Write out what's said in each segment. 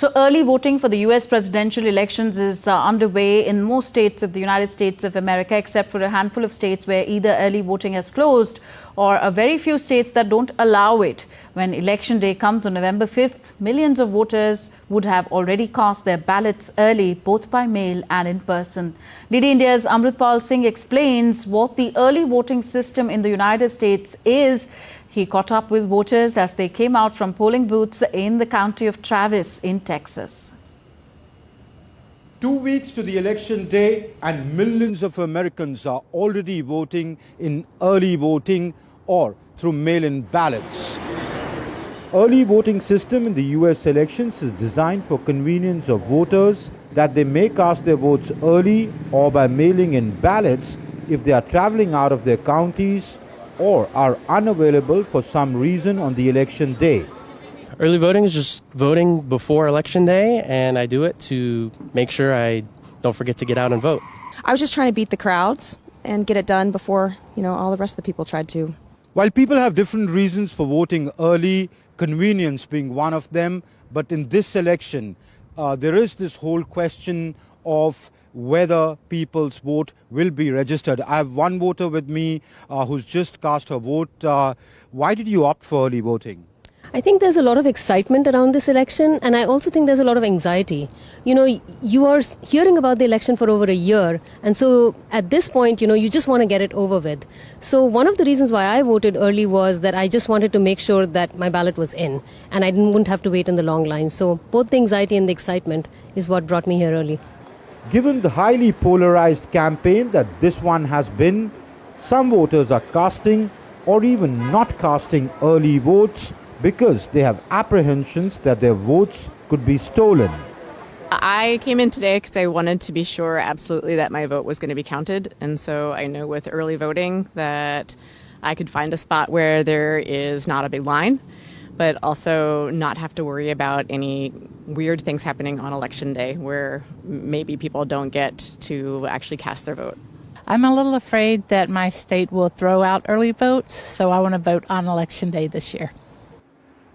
So early voting for the US presidential elections is underway in most states of the United States of America, except for a handful of states where either early voting has closed or a very few states that don't allow it. When election day comes on November 5th, millions of voters would have already cast their ballots early, both by mail and in person. DD India's Amrit Singh explains what the early voting system in the United States is. He caught up with voters as they came out from polling booths in the county of Travis in Texas. 2 weeks to the election day and millions of Americans are already voting in early voting or through mail-in ballots. Early voting system in the US elections is designed for convenience of voters that they may cast their votes early or by mailing in ballots if they are traveling out of their counties or are unavailable for some reason on the election day. Early voting is just voting before election day, and I do it to make sure I don't forget to get out and vote. I was just trying to beat the crowds and get it done before, all the rest of the people tried to. While people have different reasons for voting early, convenience being one of them, but in this election, there is this whole question of whether people's vote will be registered. I have one voter with me who's just cast her vote. Why did you opt for early voting? I think there's a lot of excitement around this election, and I also think there's a lot of anxiety. You are hearing about the election for over a year, and so at this point, you just want to get it over with. So one of the reasons why I voted early was that I just wanted to make sure that my ballot was in, and I wouldn't have to wait in the long line. So both the anxiety and the excitement is what brought me here early. Given the highly polarized campaign that this one has been, some voters are casting or even not casting early votes because they have apprehensions that their votes could be stolen. I came in today because I wanted to be sure absolutely that my vote was going to be counted. And so I know with early voting that I could find a spot where there is not a big line, but also not have to worry about any weird things happening on election day where maybe people don't get to actually cast their vote. I'm a little afraid that my state will throw out early votes, so I want to vote on election day this year.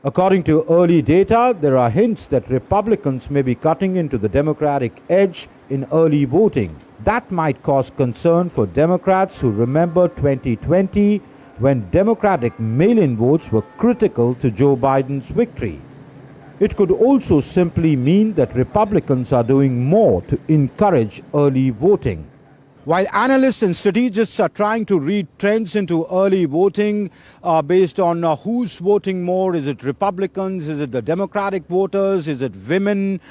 According to early data, there are hints that Republicans may be cutting into the Democratic edge in early voting. That might cause concern for Democrats who remember 2020 when Democratic mail-in votes were critical to Joe Biden's victory. It could also simply mean that Republicans are doing more to encourage early voting. While analysts and strategists are trying to read trends into early voting based on who's voting more, is it Republicans, is it the Democratic voters, is it women,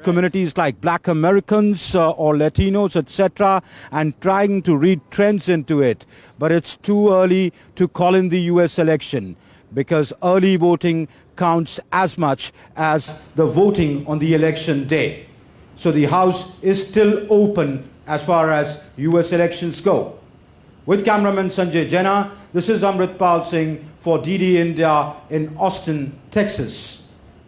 communities like Black Americans or Latinos, etc., and trying to read trends into it. But it's too early to call in the US election because early voting counts as much as the voting on the election day. So the House is still open as far as US elections go. With cameraman Sanjay Jena, this is Amrit Singh for DD India in Austin, Texas.